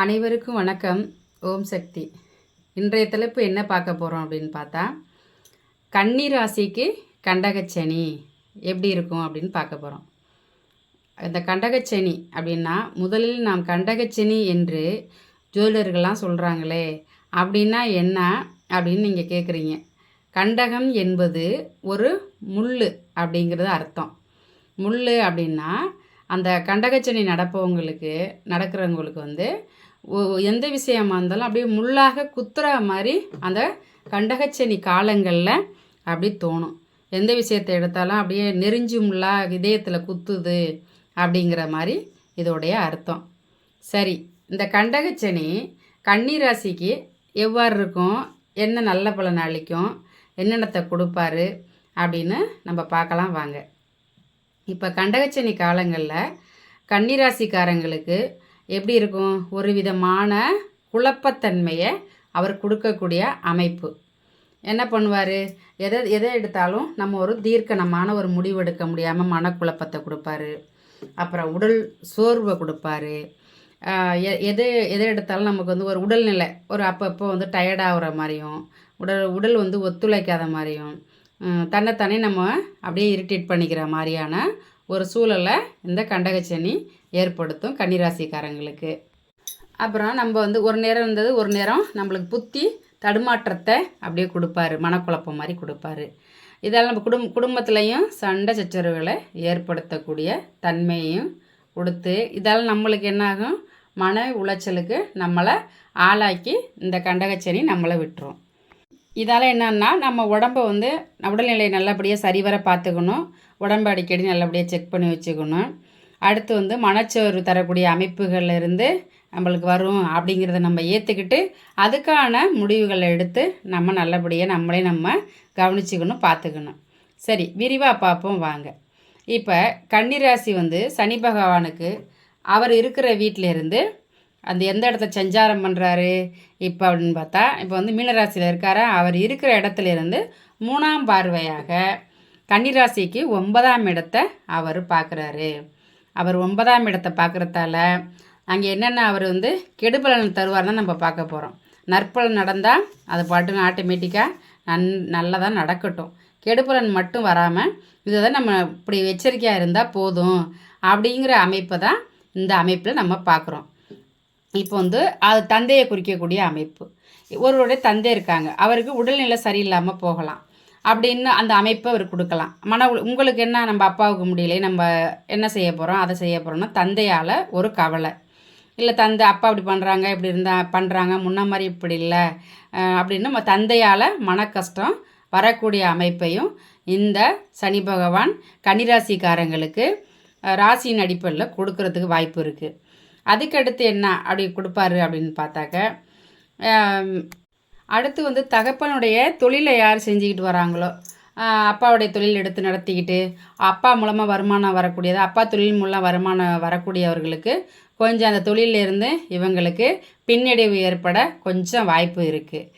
அனைவருக்கும் வணக்கம். ஓம் சக்தி. இன்றைய தலைப்பு என்ன பார்க்க போகிறோம் அப்படின்னு பார்த்தா, கன்னி ராசிக்கு கண்டகச்சனி எப்படி இருக்கும் அப்படின்னு பார்க்க போகிறோம். இந்த கண்டகச்சனி அப்படின்னா, முதலில் நாம் கண்டகச்சனி என்று ஜோதிடர்கள்லாம் சொல்கிறாங்களே, அப்படின்னா என்ன அப்படின்னு நீங்கள் கேட்குறீங்க. கண்டகம் என்பது ஒரு முள் அப்படிங்கிறது அர்த்தம். முள் அப்படின்னா அந்த கண்டகச்சனி நடக்கிறவங்களுக்கு எந்த விஷயமா இருந்தாலும் அப்படியே முள்ளாக குத்துற மாதிரி அந்த கண்டகச்சனி காலங்களில் அப்படி தோணும். எந்த விஷயத்தை எடுத்தாலும் அப்படியே நெறிஞ்சு முள்ளாக இதயத்தில் குத்துது அப்படிங்கிற மாதிரி இதோடைய அர்த்தம். சரி, இந்த கண்டகச்சனி கன்னி ராசிக்கு எவ்வாறு இருக்கும், என்ன நல்ல பலன் அளிக்கும், என்னென்னத்தை கொடுப்பாரு அப்படின்னு நம்ம பார்க்கலாம் வாங்க. இப்போ கண்டகச்சனி காலங்களில் கன்னிராசிக்காரங்களுக்கு எப்படி இருக்கும், ஒரு விதமான குழப்பத்தன்மையை அவர் கொடுக்கக்கூடிய அமைப்பு. என்ன பண்ணுவார், எதை எடுத்தாலும் நம்ம ஒரு தீர்க்கணமான ஒரு முடிவு எடுக்க முடியாமல் மனக்குழப்பத்தை கொடுப்பாரு. அப்புறம் உடல் சோர்வை கொடுப்பாரு. எதை எடுத்தாலும் நமக்கு ஒரு உடல்நிலை அப்பப்போ டயர்டாகிற மாதிரியும், உடல் ஒத்துழைக்காத மாதிரியும், தன்னைத்தானே நம்ம அப்படியே இரிட்டேட் பண்ணிக்கிற மாதிரியான ஒரு சூழலை இந்த கண்டகச்சனி ஏற்படுத்தும் கன்னிராசிக்காரங்களுக்கு. அப்புறம் நம்ம ஒரு நேரம் ஒரு நேரம் நம்மளுக்கு புத்தி தடுமாற்றத்தை அப்படியே கொடுப்பாரு, மனக்குழப்பம் மாதிரி கொடுப்பாரு. இதால் நம்ம குடும்பத்துலேயும் சண்டை சச்சரவுகளை ஏற்படுத்தக்கூடிய தன்மையையும் கொடுத்து, இதால் நம்மளுக்கு என்னாகும், மன உளைச்சலுக்கு நம்மளை ஆளாக்கி இந்த கண்டகச்சனி நம்மளை விட்டுரும். இதால் என்னன்னா, நம்ம உடம்பை உடல்நிலையை நல்லபடியாக சரிவர பார்த்துக்கணும். உடம்பை அடிக்கடி நல்லபடியாக செக் பண்ணி வச்சுக்கணும். அடுத்து மனச்சோர்வு தரக்கூடிய அமைப்புகளில் இருந்து நம்மளுக்கு வரும் அப்படிங்கிறத நம்ம ஏற்றுக்கிட்டு அதுக்கான முடிவுகளை எடுத்து நம்ம நல்லபடியாக நம்ம கவனிச்சுக்கணும், பார்த்துக்கணும். சரி, விரிவாக பார்ப்போம் வாங்க. இப்போ கன்னிராசி சனி பகவானுக்கு அவர் இருக்கிற வீட்டிலேருந்து அந்த எந்த இடத்த சஞ்சாரம் பண்ணுறாரு இப்போ அப்படின்னு பார்த்தா, இப்போ மீனராசியில் இருக்காரா, அவர் இருக்கிற இடத்துலேருந்து 3ஆம் பார்வையாக கன்னிராசிக்கு 9ஆம் இடத்தை அவர் பார்க்குறாரு. அவர் 9ஆம் இடத்தை பார்க்குறதால அங்கே என்னென்ன அவர் கெடுபலன் தருவார்னு நம்ம பார்க்க போகிறோம். நற்பலன் நடந்தால் அது பாட்டுன்னு ஆட்டோமேட்டிக்காக நல்லதாக நடக்கட்டும். கெடுபலன் மட்டும் வராமல் இதை தான் நம்ம இப்படி எச்சரிக்கையாக இருந்தால் போதும் அப்படிங்கிற அமைப்பை தான் இந்த அமைப்பில் நம்ம பார்க்குறோம். இப்போ அது தந்தையை குறிக்கக்கூடிய அமைப்பு. ஒருவருடைய தந்தை இருக்காங்க, அவருக்கு உடல்நிலை சரியில்லாமல் போகலாம் அப்படின்னு அந்த அமைப்பை அவர் கொடுக்கலாம். உங்களுக்கு என்ன, நம்ம அப்பாவுக்கு முடியலை, நம்ம என்ன செய்ய போகிறோம், அதை செய்ய போகிறோம்னா தந்தையால் ஒரு கவலை இல்லை, அப்பா இப்படி பண்ணுறாங்க, இப்படி பண்ணுறாங்க, முன்ன மாதிரி இப்படி இல்லை அப்படின்னு நம்ம தந்தையால் மன கஷ்டம் வரக்கூடிய அமைப்பையும் இந்த சனி பகவான் கன்னிராசிக்காரங்களுக்கு ராசியின் அடிப்படையில் கொடுக்கறதுக்கு வாய்ப்பு இருக்குது. அதுக்கடுத்து என்ன அப்படி கொடுப்பாரு அப்படின்னு பார்த்தாக்க, அடுத்து தகப்பனுடைய தொழிலை யார் செஞ்சுக்கிட்டு வராங்களோ, அப்பாவுடைய தொழில் எடுத்து நடத்திக்கிட்டு அப்பா மூலமாக வருமானம் வரக்கூடியது, அப்பா தொழில் மூலம் வருமானம் வரக்கூடியவர்களுக்கு கொஞ்சம் அந்த தொழிலிருந்து இவங்களுக்கு பின்னடைவு ஏற்பட கொஞ்சம் வாய்ப்பு இருக்குது.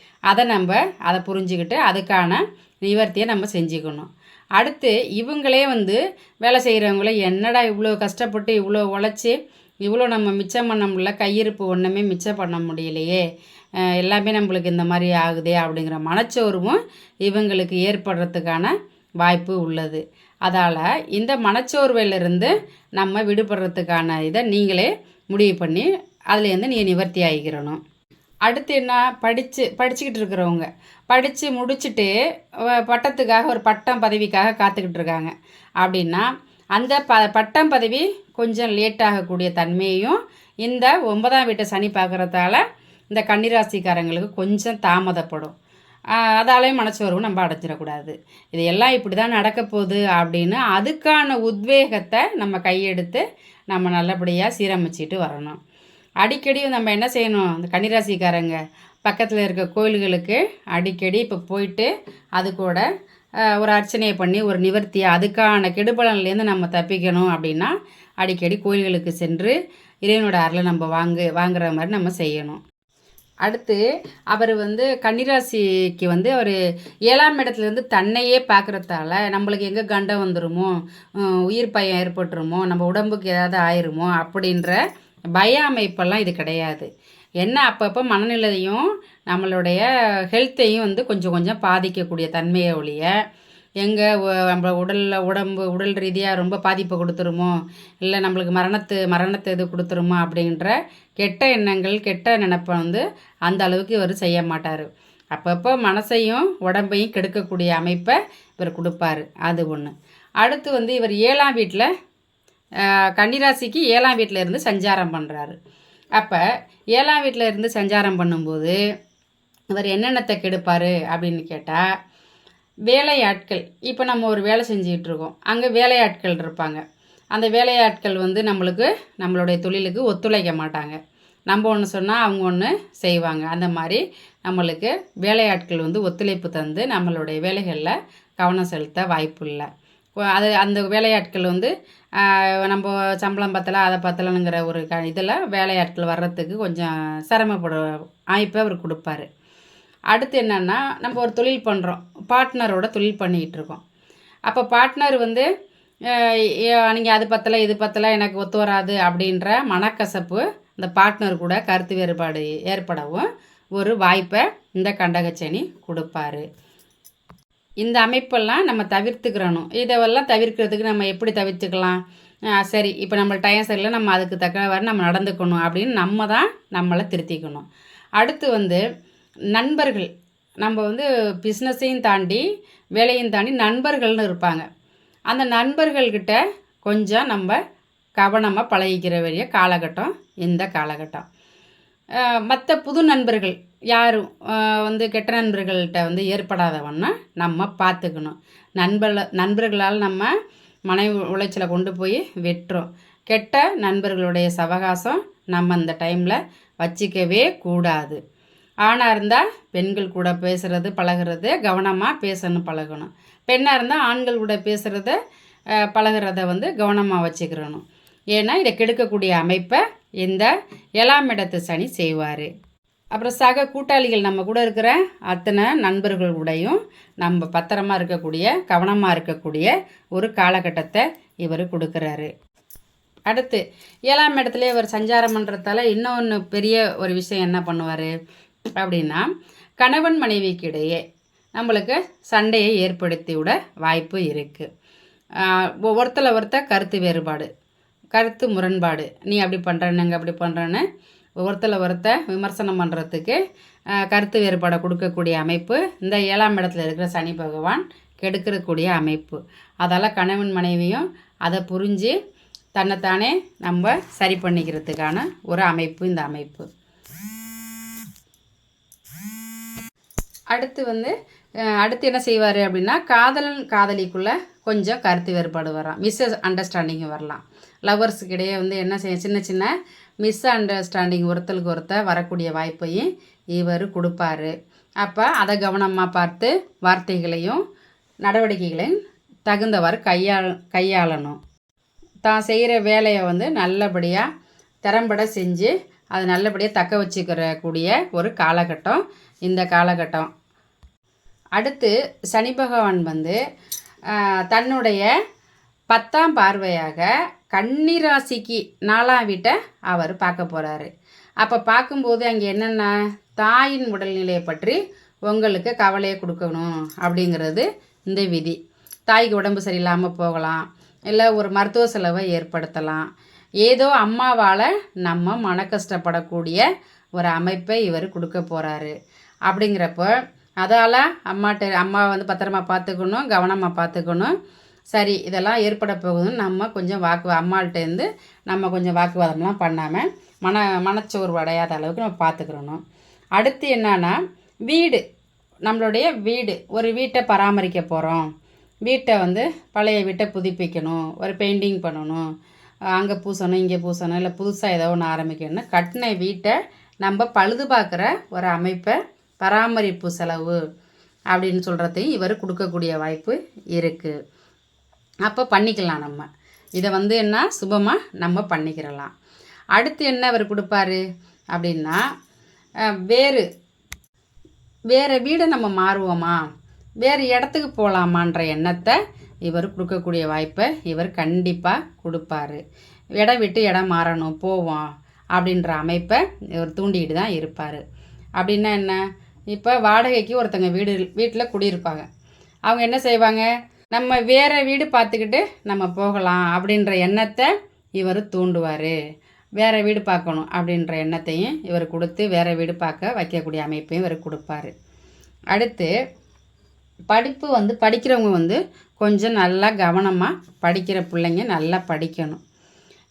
அதை புரிஞ்சுக்கிட்டு அதுக்கான நிவர்த்தியை நம்ம செஞ்சுக்கணும். அடுத்து இவங்களே வேலை செய்கிறவங்கள என்னடா இவ்வளோ கஷ்டப்பட்டு இவ்வளோ உழைச்சி இவ்வளோ நம்ம மிச்சம் பண்ண முடியல, கையிருப்பு ஒன்றுமே மிச்சம் பண்ண முடியலையே, எல்லாமே நம்மளுக்கு இந்த மாதிரி ஆகுதே அப்படிங்கிற மனச்சோர்வும் இவங்களுக்கு ஏற்படுறதுக்கான வாய்ப்பு உள்ளது. அதால் இந்த மனச்சோர்விலிருந்து நம்ம விடுபடுறதுக்கான இதை நீங்களே முடிவு பண்ணி அதுலேருந்து நீங்கள் நிவர்த்தி ஆகிக்கிறணும். அடுத்து என்ன, படிச்சுக்கிட்டு இருக்கிறவங்க படித்து முடிச்சுட்டு பட்டத்துக்காக ஒரு பட்டம் பதவிக்காக காத்துக்கிட்டு இருக்காங்க அப்படின்னா அந்த பட்டம் பதவி கொஞ்சம் லேட் ஆகக்கூடிய தன்மையும் இந்த 9ஆம் வீட்டை சனி பார்க்குறதால இந்த கன்னிராசிக்காரங்களுக்கு கொஞ்சம் தாமதப்படும். அதாலேயும் மனச்சோர்வு நம்ம அடைஞ்சிடக்கூடாது. இதையெல்லாம் இப்படி தான் நடக்க போகுது அப்படின்னு அதுக்கான உத்வேகத்தை நம்ம கையெடுத்து நம்ம நல்லபடியாக சீரமைச்சிட்டு வரணும். அடிக்கடி நம்ம என்ன செய்யணும், இந்த கன்னிராசிக்காரங்க பக்கத்தில் இருக்க கோயில்களுக்கு அடிக்கடி இப்போ போயிட்டு அது கூட ஒரு அர்ச்சனையை பண்ணி ஒரு நிவர்த்தியாக அதுக்கான கெடுபலன்லேருந்து நம்ம தப்பிக்கணும் அப்படின்னா அடிக்கடி கோயில்களுக்கு சென்று இறைவனோட அருளை நம்ம வாங்குற மாதிரி நம்ம செய்யணும். அடுத்து அவர் கன்னிராசிக்கு அவர் 7ஆம் இடத்துலேருந்து தன்னையே பார்க்குறதால நம்மளுக்கு எங்கே கண்டம் வந்துடுமோ, உயிர் பயம் ஏற்பட்டுருமோ, நம்ம உடம்புக்கு ஏதாவது ஆயிருமோ அப்படின்ற பய அமைப்பெல்லாம் இது கிடையாது. என்ன அப்பப்போ மனநிலையும் நம்மளுடைய ஹெல்த்தையும் வந்து கொஞ்சம் கொஞ்சம் பாதிக்கக்கூடிய தன்மையை ஒழிய எங்கே நம்ம உடல் ரீதியாக ரொம்ப பாதிப்பை கொடுத்துருமோ, இல்லை நம்மளுக்கு மரணத்தை இது கொடுத்துருமோ அப்படின்ற கெட்ட எண்ணங்கள் கெட்ட நினைப்பை வந்து அந்த அளவுக்கு இவர் செய்ய மாட்டார். அப்பப்போ மனசையும் உடம்பையும் கெடுக்கக்கூடிய அமைப்பை இவர் கொடுப்பார். அது ஒன்று. அடுத்து வந்து இவர் 7ஆம் வீட்டில் கன்னிராசிக்கு 7ஆம் வீட்டில் இருந்து சஞ்சாரம் பண்ணுறாரு. அப்போ 7ஆம் வீட்டில் இருந்து சஞ்சாரம் பண்ணும்போது இவர் என்னென்னத்தை கெடுப்பார் அப்படின்னு கேட்டால், வேலையாட்கள். இப்போ நம்ம ஒரு வேலை செஞ்சிகிட்ருக்கோம், அங்கே வேலையாட்கள் இருப்பாங்க. அந்த வேலையாட்கள் வந்து நம்மளுடைய தொழிலுக்கு ஒத்துழைக்க மாட்டாங்க. நம்ம ஒன்று சொன்னால் அவங்க ஒன்று செய்வாங்க. அந்த மாதிரி நம்மளுக்கு வேலையாட்கள் வந்து ஒத்துழைப்பு தந்து நம்மளுடைய வேலைகளில் கவனம் செலுத்த வாய்ப்பு இல்லை. அந்த வேலையாட்கள் வந்து நம்ம சம்பளம் பத்தலை அதை பத்தலைங்கிற ஒரு இதில் வேலையாட்கள் வர்றதுக்கு கொஞ்சம் சிரமப்பட வாய்ப்பை அவர் கொடுப்பாரு. அடுத்து என்னென்னா, நம்ம ஒரு தொழில் பண்ணுறோம், பார்ட்னரோட தொழில் பண்ணிக்கிட்டு இருக்கோம். அப்போ பார்ட்னர் வந்து நீங்கள் அது பத்தலை இது பத்தலை எனக்கு ஒத்து வராது அப்படின்ற மனக்கசப்பு இந்த பார்ட்னர் கூட கருத்து வேறுபாடு ஏற்படவும் ஒரு வாய்ப்பை இந்த கண்டகச்சனி கொடுப்பாரு. இந்த அமைப்பெல்லாம் நம்ம தவிர்த்துக்கிறணும். இதெல்லாம் தவிர்க்கிறதுக்கு நம்ம எப்படி தவிர்த்துக்கலாம்? சரி, இப்போ நம்ம டைம் சரியில்லை, நம்ம அதுக்கு தக்கவாறு நம்ம நடந்துக்கணும் அப்படின்னு நம்ம தான் நம்மளை திருத்திக்கணும். அடுத்து வந்து நண்பர்கள். நம்ம வந்து பிஸ்னஸையும் தாண்டி வேலையும் தாண்டி நண்பர்கள்னு இருப்பாங்க. அந்த நண்பர்கள்கிட்ட கொஞ்சம் நம்ம கவனமாக பழகிக்கிற வேண்டிய காலகட்டம் இந்த காலகட்டம். மற்ற புது நண்பர்கள் யாரும் வந்து கெட்ட நண்பர்கள்கிட்ட வந்து ஏற்படாதவன்னா நம்ம பார்த்துக்கணும். நண்பர்களால் நம்ம மன உளைச்சலை கொண்டு போய் வெட்டுறோம். கெட்ட நண்பர்களுடைய சவகாசம் நம்ம அந்த டைமில் வச்சிக்கவே கூடாது. ஆணாக இருந்தால் பெண்கள் கூட பேசுகிறது பழகிறது கவனமாக பேசணும் பழகணும். பெண்ணாக இருந்தால் ஆண்கள் கூட பேசுகிறத பழகிறத வந்து கவனமாக வச்சுக்கிறணும். ஏன்னா இதை கெடுக்கக்கூடிய அமைப்பை இந்த 7ஆம் இடத்து சனி செய்வார். அப்புறம் சக கூட்டாளிகள், நம்ம கூட இருக்கிற அத்தனை நண்பர்கள் கூடயும் நம்ம பத்திரமா இருக்கக்கூடிய கவனமாக இருக்கக்கூடிய ஒரு காலகட்டத்தை இவர் கொடுக்குறாரு. அடுத்து 7ஆம் இடத்துல இவர் சஞ்சாரம் பண்ணுறதால இன்னொன்று பெரிய ஒரு விஷயம் என்ன பண்ணுவார் அப்படின்னா, கணவன் மனைவிக்கு இடையே நம்மளுக்கு சண்டையை ஏற்படுத்தி விட வாய்ப்பு இருக்குது. ஒருத்தர் கருத்து வேறுபாடு, கருத்து முரண்பாடு, நீ அப்படி பண்ணுறேன்னு அப்படி பண்ணுறேன்னு ஒருத்தர் விமர்சனம் பண்ணுறதுக்கு கருத்து வேறுபாடை கொடுக்கக்கூடிய அமைப்பு இந்த 7ஆம் இடத்துல இருக்கிற சனி பகவான் கெடுக்கக்கூடிய அமைப்பு. அதால் கணவன் மனைவியும் அதை புரிஞ்சு தன்னைத்தானே நம்ம சரி பண்ணிக்கிறதுக்கான ஒரு அமைப்பு இந்த அமைப்பு. அடுத்து என்ன செய்வார் அப்படின்னா, காதலன் காதலிக்குள்ளே கொஞ்சம் கருத்து வேறுபாடு வரலாம், மிஸ் அண்டர்ஸ்டாண்டிங் வரலாம். லவ்வர்ஸுக்கு இடையே வந்து என்ன செய்ய சின்ன சின்ன மிஸ் அண்டர்ஸ்டாண்டிங் ஒருத்தருக்கு வரக்கூடிய வாய்ப்பையும் இவர் கொடுப்பாரு. அப்போ அதை கவனமாக பார்த்து வார்த்தைகளையும் நடவடிக்கைகளையும் தகுந்தவாறு கையாளணும். தான் செய்கிற வேலையை வந்து நல்லபடியாக திறம்பட செஞ்சு அது நல்லபடியாக தக்க வச்சுக்கிறக்கூடிய ஒரு காலகட்டம் இந்த காலகட்டம். அடுத்து சனி பகவான் வந்து தன்னுடைய 10ஆம் பார்வையாக கன்னிராசிக்கு 4ஆம் வீட்டை அவர் பார்க்க போகிறாரு. அப்போ பார்க்கும்போது அங்கே என்னென்ன தாயின் உடல்நிலையை பற்றி உங்களுக்கு கவலையை கொடுக்கணும் அப்படிங்கிறது இந்த விதி. தாய்க்கு உடம்பு சரியில்லாமல் போகலாம், இல்லை ஒரு மருத்துவ செலவை ஏற்படுத்தலாம். ஏதோ அம்மாவால் நம்ம மன கஷ்டப்படக்கூடிய ஒரு அமைப்பை இவர் கொடுக்க போகிறாரு. அப்படிங்கிறப்போ அதால் அம்மா வந்து பத்திரமா பார்த்துக்கணும், கவனமாக பார்த்துக்கணும். சரி, இதெல்லாம் ஏற்பட போகுதுன்னு நம்ம கொஞ்சம் அம்மாள்கிட்டேருந்து நம்ம கொஞ்சம் வாக்குவாதம்லாம் பண்ணாமல் மனச்சோர்வு அடையாத அளவுக்கு நம்ம பார்த்துக்கிறணும். அடுத்து என்னன்னா, நம்மளுடைய வீடு, ஒரு வீட்டை பராமரிக்க போகிறோம், வீட்டை வந்து பழைய வீட்டை புதுப்பிக்கணும், ஒரு பெயிண்டிங் பண்ணணும், அங்கே பூசணும் இங்கே பூசணும், இல்லை புதுசாக ஏதோ ஒன்று ஆரம்பிக்கணும்னு கட்டின வீட்டை நம்ம பழுது பார்க்குற ஒரு அமைப்பை பராமரிப்பு செலவு அப்படின்னு சொல்கிறதையும் இவர் கொடுக்கக்கூடிய வாய்ப்பு இருக்குது. அப்போ பண்ணிக்கலாம். நம்ம இதை வந்து என்ன சுபமாக நம்ம பண்ணிக்கிறலாம். அடுத்து என்ன அவர் கொடுப்பாரு அப்படின்னா, வேறு வீடை நம்ம மாறுவோமா, வேறு இடத்துக்கு போகலாமான்ற எண்ணத்தை இவர் கொடுக்கக்கூடிய வாய்ப்பை இவர் கண்டிப்பாக கொடுப்பாரு. இடம் விட்டு இடம் மாறணும், போவோம் அப்படின்ற அமைப்பை இவர் தூண்டிகிட்டு தான் இருப்பார். அப்படின்னா என்ன, இப்போ வாடகைக்கு ஒருத்தங்க வீட்டில் குடியிருப்பாங்க. அவங்க என்ன செய்வாங்க, நம்ம வேறு வீடு பார்த்துக்கிட்டு நம்ம போகலாம் அப்படின்ற எண்ணத்தை இவர் தூண்டுவார். வேறு வீடு பார்க்கணும் அப்படின்ற எண்ணத்தையும் இவர் கொடுத்து வேறு வீடு பார்க்க வைக்கக்கூடிய அமைப்பையும் இவர் கொடுப்பார். அடுத்து படிப்பு படிக்கிறவங்க கொஞ்சம் நல்லா கவனமாக படிக்கிற பிள்ளைங்க நல்லா படிக்கணும்.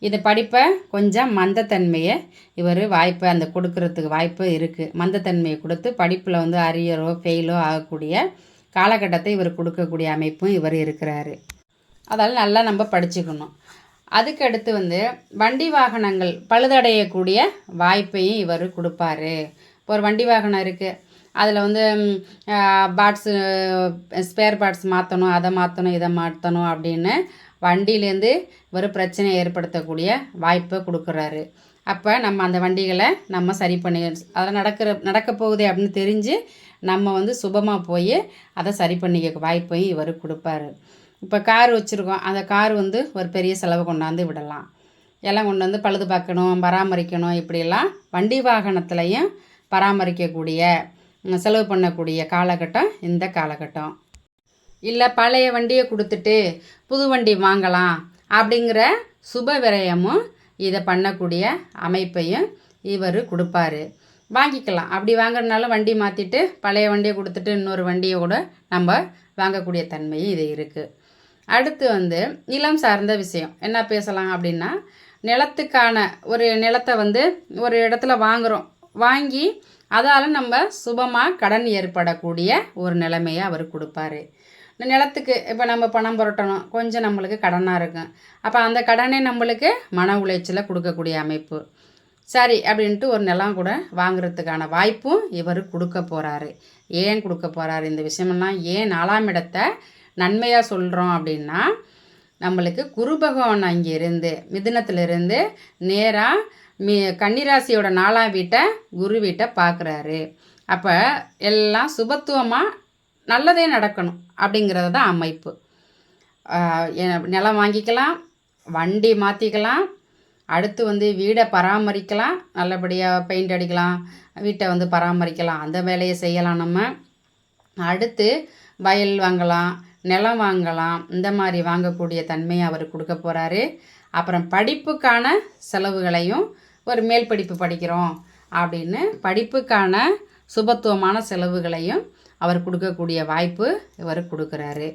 இந்த படிப்பை கொஞ்சம் மந்தத்தன்மையை இவர் வாய்ப்பை அந்த கொடுக்கறதுக்கு வாய்ப்பு இருக்குது. மந்தத்தன்மையை கொடுத்து படிப்பில் அரியரோ ஃபெயிலோ ஆகக்கூடிய காலகட்டத்தை இவர் கொடுக்கக்கூடிய அமைப்பும் இவர் இருக்கிறாரு. அதால் நல்லா நம்ம படிச்சுக்கணும். அதுக்கடுத்து வண்டி வாகனங்கள் பழுதடையக்கூடிய வாய்ப்பையும் இவர் கொடுப்பாரு. இப்போ ஒரு வண்டி வாகனம் இருக்குது, அதில் ஸ்பேர் பார்ட்ஸ் மாற்றணும், அதை மாற்றணும், இதை மாற்றணும் அப்படின்னு வண்டியிலேருந்து ஒரு பிரச்சனை ஏற்படுத்தக்கூடிய வாய்ப்பை கொடுக்குறாரு. அப்போ நம்ம அந்த வண்டிகளை நம்ம சரி பண்ணி அதில் நடக்க போகுதே அப்படின்னு தெரிஞ்சு நம்ம சுபமாக போய் அதை சரி பண்ணிக்க வாய்ப்பையும் இவர் கொடுப்பாரு. இப்போ கார் வச்சுருக்கோம், அந்த கார் ஒரு பெரிய செலவை கொண்டாந்து விடலாம். எல்லாம் கொண்டு பழுது பார்க்கணும், பராமரிக்கணும். இப்படிலாம் வண்டி வாகனத்துலேயும் பராமரிக்கக்கூடிய செலவு பண்ணக்கூடிய காலகட்டம் இந்த காலகட்டம். இல்லை பழைய வண்டியை கொடுத்துட்டு புது வண்டி வாங்கலாம் அப்படிங்கிற சுப விரயமும் இதை பண்ணக்கூடிய அமைப்பையும் இவர் கொடுப்பாரு. வாங்கிக்கலாம். அப்படி வாங்குறதுனால வண்டி மாற்றிட்டு பழைய வண்டியை கொடுத்துட்டு இன்னொரு வண்டியை கூட நம்ம வாங்கக்கூடிய தன்மையும் இது இருக்குது. அடுத்து நிலம் சார்ந்த விஷயம் என்ன பேசலாம் அப்படின்னா, நிலத்துக்கான ஒரு நிலத்தை ஒரு இடத்துல வாங்குகிறோம், வாங்கி அதால் நம்ம சுபமாக கடன் ஏற்படக்கூடிய ஒரு நிலைமையை அவர் கொடுப்பாரு. இந்த நிலத்துக்கு இப்போ நம்ம பணம் புரட்டணும், கொஞ்சம் நம்மளுக்கு கடனாக இருக்கும். அப்போ அந்த கடனே நம்மளுக்கு மன உளைச்சலை கொடுக்கக்கூடிய அமைப்பு. சரி அப்படின்ட்டு ஒரு நிலம் கூட வாங்குறதுக்கான வாய்ப்பும் இவர் கொடுக்க போகிறாரு. ஏன் கொடுக்க போகிறாரு இந்த விஷயமெல்லாம், ஏன் 4ஆம் இடத்தை நன்மையாக சொல்கிறோம் அப்படின்னா, நம்மளுக்கு குரு பகவான் அங்கேருந்து மிதுனத்திலிருந்து நேராக கன்னிராசியோட 4ஆம் வீட்டை குரு வீட்டை பார்க்குறாரு. அப்போ எல்லாம் சுபத்துவமாக நல்லதே நடக்கணும் அப்படிங்கிறது தான் அமைப்பு. நிலம் வாங்கிக்கலாம், வண்டி மாற்றிக்கலாம், அடுத்து வீடை பராமரிக்கலாம், நல்லபடியாக பெயிண்ட் அடிக்கலாம், வீட்டை பராமரிக்கலாம், அந்த வேலையை செய்யலாம். நம்ம அடுத்து வயல் வாங்கலாம், நிலம் வாங்கலாம், இந்த மாதிரி வாங்கக்கூடிய தன்மையை அவர் கொடுக்க போகிறாரு. அப்புறம் படிப்புக்கான செலவுகளையும் ஒரு மேல் படிப்பு படிக்கிறோம் அப்படின்னு படிப்புக்கான சுபத்துவமான செலவுகளையும் அவர் கொடுக்கக்கூடிய வாய்ப்பு இவர் கொடுக்குறாரு.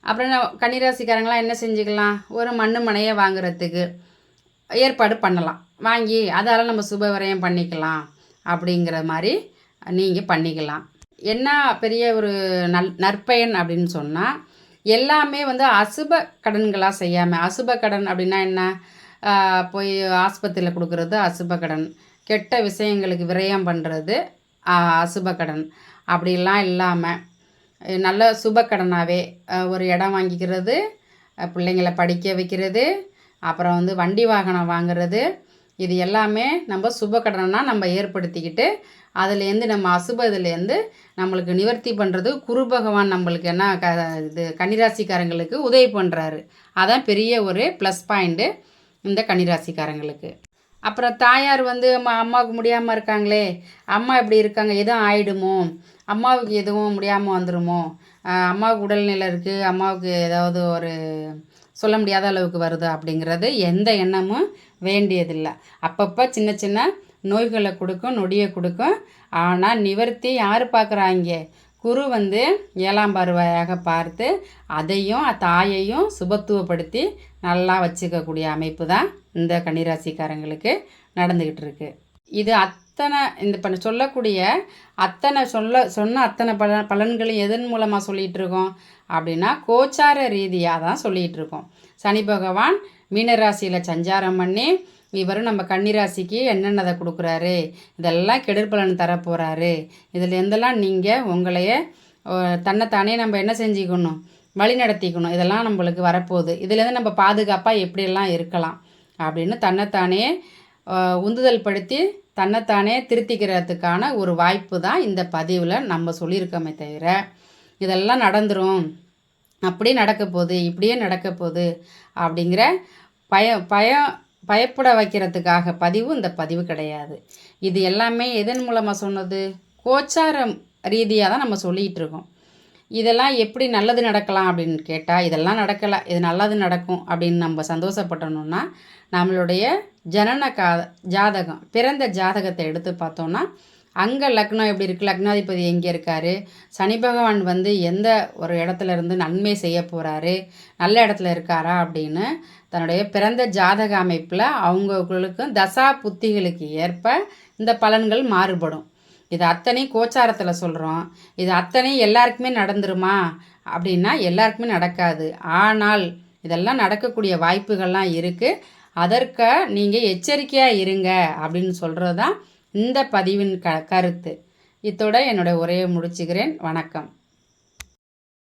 அப்புறம் கன்னிராசிக்காரங்களாம் என்ன செஞ்சுக்கலாம், ஒரு மண்ணு மனையை வாங்குறதுக்கு ஏற்பாடு பண்ணலாம், வாங்கி அதால் நம்ம சுப விரயம் பண்ணிக்கலாம் அப்படிங்கிற மாதிரி நீங்கள் பண்ணிக்கலாம். என்ன பெரிய ஒரு நற்பயன் அப்படின்னு சொன்னால், எல்லாமே அசுப கடன்களாக செய்யாமல், அசுப கடன் அப்படின்னா என்ன, போய் ஆஸ்பத்திரியில் கொடுக்குறது அசுப கடன், கெட்ட விஷயங்களுக்கு விரயம் பண்ணுறது அசுப கடன், அப்படிலாம் இல்லாமல் நல்ல சுபக்கடனாகவே ஒரு இடம் வாங்கிக்கிறது, பிள்ளைங்களை படிக்க வைக்கிறது, அப்புறம் வண்டி வாகனம் வாங்குறது, இது எல்லாமே நம்ம சுபக்கடனாக நம்ம ஏற்படுத்திக்கிட்டு அதுலேருந்து நம்ம அசுபத்துலேருந்து நம்மளுக்கு நிவர்த்தி பண்ணுறது குரு பகவான் நம்மளுக்கு என்ன இது கன்னிராசிக்காரங்களுக்கு உதவி பண்ணுறாரு. அதான் பெரிய ஒரு ப்ளஸ் பாயிண்ட்டு இந்த கன்னிராசிக்காரங்களுக்கு. அப்புறம் தாயார் அம்மாவுக்கு முடியாமல் இருக்காங்களே, அம்மா இப்படி இருக்காங்க, எதுவும் ஆயிடுமோ, அம்மாவுக்கு எதுவும் முடியாமல் வந்துடுமோ, அம்மாவுக்கு உடல்நிலை இருக்குது, அம்மாவுக்கு ஏதாவது ஒரு சொல்ல முடியாத அளவுக்கு வருது அப்படிங்கிறது எந்த எண்ணமும் வேண்டியதில்லை. அப்பப்போ சின்ன சின்ன நோய்களை கொடுக்கும், நொடியை கொடுக்கும். ஆனால் நிவர்த்தி யார் பார்க்குறாங்க, குரு 7ஆம் பார்வையாக பார்த்து அதையும் தாயையும் சுபத்துவப்படுத்தி நல்லா வச்சுக்கக்கூடிய அமைப்பு தான் இந்த கன்னிராசிக்காரங்களுக்கு நடந்துக்கிட்டு இருக்கு. இது அத்தனை இந்த இப்போ சொல்லக்கூடிய அத்தனை சொன்ன அத்தனை பலன்களும் எதன் மூலமாக சொல்லிகிட்டு இருக்கோம் அப்படின்னா, கோச்சார ரீதியாக தான் சொல்லிகிட்டு இருக்கோம். சனி பகவான் மீனராசியில் சஞ்சாரம் பண்ணி இவரும் நம்ம கன்னிராசிக்கு என்னென்னதை கொடுக்குறாரு, இதெல்லாம் கெடுபலன் தரப்போகிறாரு, இதில் எந்தெல்லாம் நீங்கள் உங்களையே தன்னைத்தானே நம்ம என்ன செஞ்சுக்கணும், வழி நடத்திக்கணும், இதெல்லாம் நம்மளுக்கு வரப்போகுது, இதுலேருந்து நம்ம பாதுகாப்பாக எப்படியெல்லாம் இருக்கலாம் அப்படின்னு தன்னைத்தானே உந்துதல் படுத்தி தன்னைத்தானே திருத்திக்கிறதுக்கான ஒரு வாய்ப்பு தான் இந்த பதிவில் நம்ம சொல்லியிருக்கோமே தவிர, இதெல்லாம் நடந்துடும், அப்படியே நடக்க போகுது, இப்படியே நடக்க போகுது அப்படிங்கிற பயம் பயப்பட வைக்கிறதுக்காக பதிவு இந்த பதிவு கிடையாது. இது எல்லாமே எதன் மூலமாக சொன்னது? கோச்சாரம் ரீதியாக தான் நம்ம சொல்லிகிட்டு இருக்கோம். இதெல்லாம் எப்படி நல்லது நடக்கலாம் அப்படின்னு கேட்டால், இதெல்லாம் நடக்கலை, இது நல்லது நடக்கும் அப்படின்னு நம்ம சந்தோஷப்பட்டணும்னா, நம்மளுடைய ஜனன ஜாதகம், பிறந்த ஜாதகத்தை எடுத்து பார்த்தோன்னா, அங்கே லக்னம் எப்படி இருக்குது, லக்னாதிபதி எங்கே இருக்கார், சனி பகவான் வந்து எந்த ஒரு இடத்துல இருந்து நன்மை செய்ய போகிறாரு, நல்ல இடத்துல இருக்காரா அப்படின்னு தன்னுடைய பிறந்த ஜாதக அமைப்பில் அவங்களுக்கும் தசா புத்திகளுக்கு ஏற்ப இந்த பலன்கள் மாறுபடும். இது அத்தனையும் கோச்சாரத்தில் சொல்கிறோம். இது அத்தனையும் எல்லாருக்குமே நடந்துருமா அப்படின்னா எல்லாருக்குமே நடக்காது. ஆனால் இதெல்லாம் நடக்கக்கூடிய வாய்ப்புகள்லாம் இருக்குது. அதற்கு நீங்கள் எச்சரிக்கையாக இருங்க அப்படின்னு சொல்கிறது தான் இந்த பதிவின் கருத்து. இத்தோட என்னோடய உரையை முடிச்சுக்கிறேன். வணக்கம்.